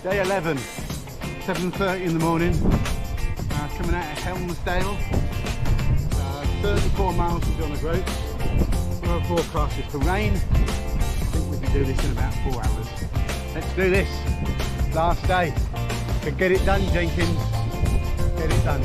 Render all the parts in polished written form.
Day 11, 7:30 in the morning, coming out of Helmsdale, 34 miles to do on the Groats. Our forecast is for rain. I think we can do this in about 4 hours. Let's do this, last day. Can get it done, Jenkins, get it done.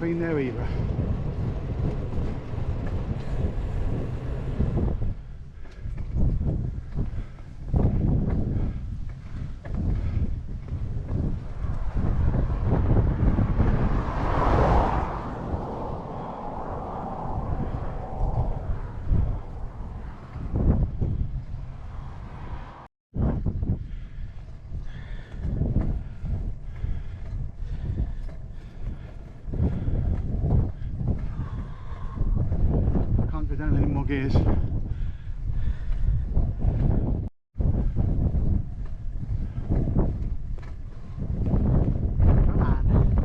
Been there either. Gears. Come on.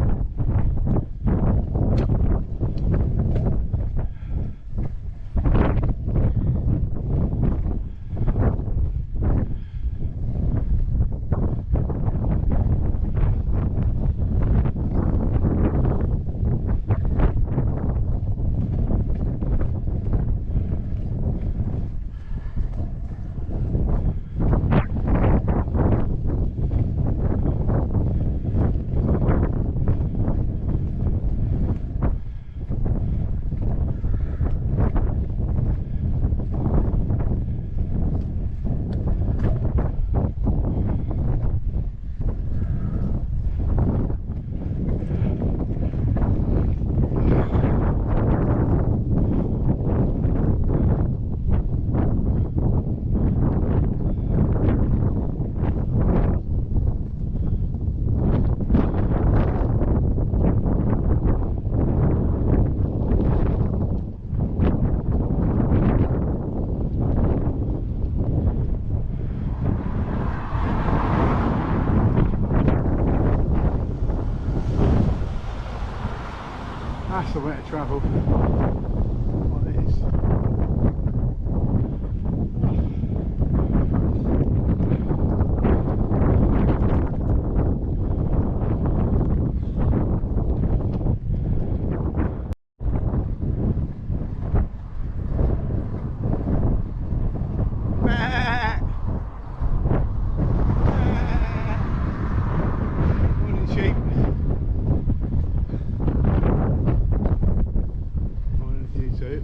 somewhere to travel like this. Morning sheep. Morning to you too.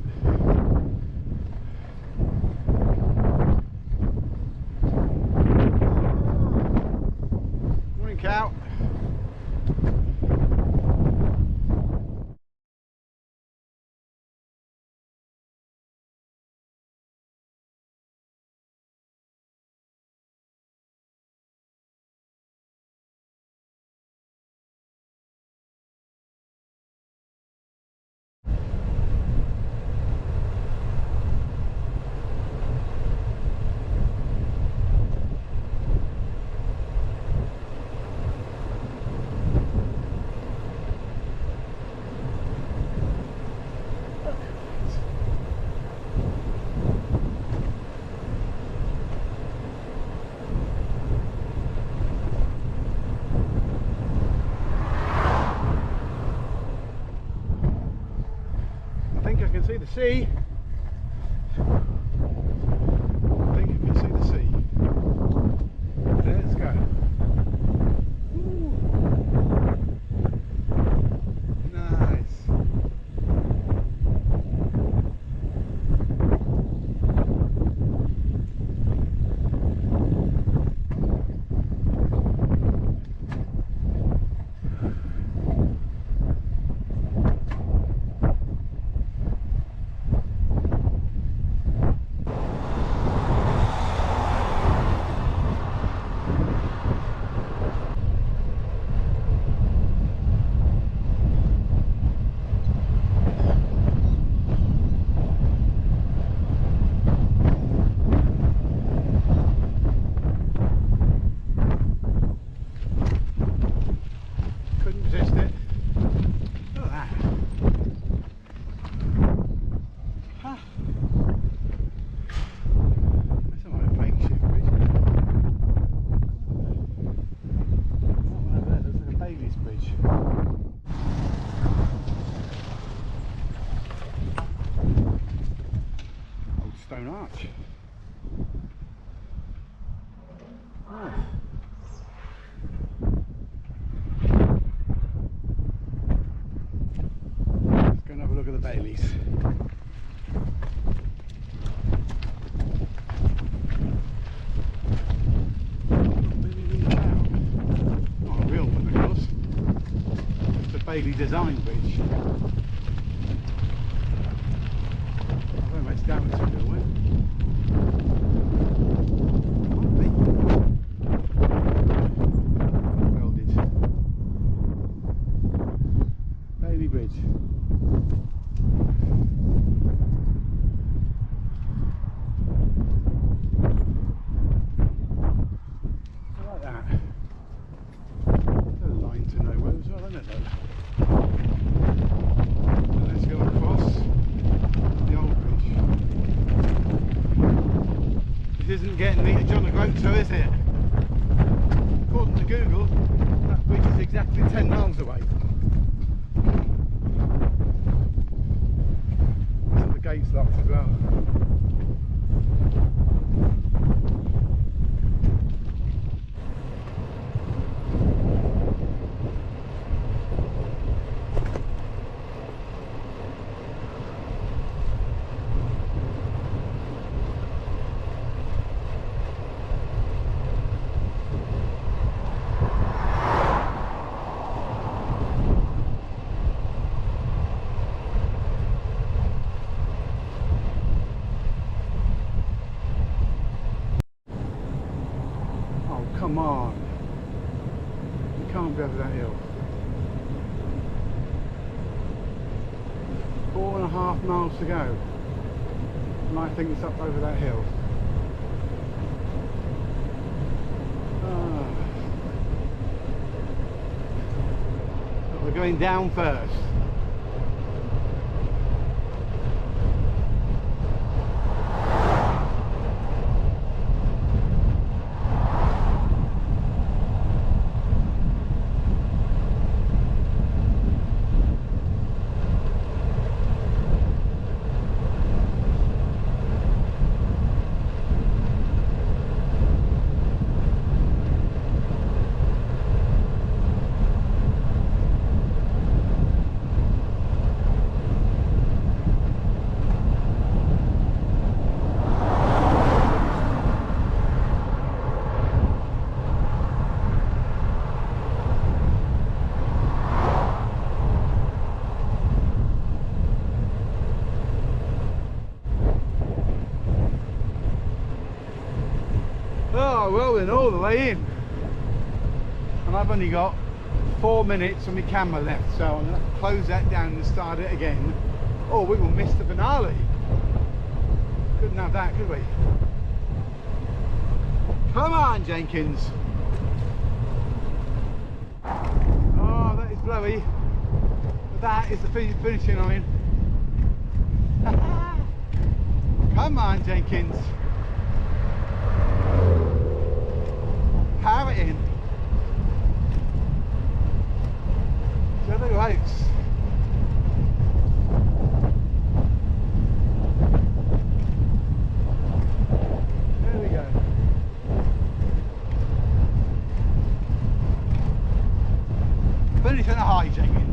Morning cow. I think I can see the sea. I think I can see the sea. Let's go. Ooh. Nice. Couldn't resist it. Look at that. Huh. That's not like a makeshift bridge, is it? That one over there looks like a Bailey's bridge. Old stone arch. Nice. Let's go and have a look at the Baileys. Not a real one, of course. It's a Bailey design bridge. I don't know where it's going to, do we? Welded. Bailey Bridge. I like that. There's a line to nowhere as well, isn't it though? And let's go across the old bridge. This isn't getting me to John the Groats, so is it? According to Google, that bridge is exactly 10 miles away. So the gate's locked as well. Come on, you can't go over that hill. 4.5 miles to go, and I think it's up over that hill. But we're going down first. going all the way in. And I've only got 4 minutes on my camera left, so I'm going to close that down and start it again. Oh, we will miss the finale. Couldn't have that, could we? Come on, Jenkins. Oh, that is blowy. But that is the finishing line. Come on, Jenkins. Power it in. To the Groats. There we go. Finish on a high, Jenkins.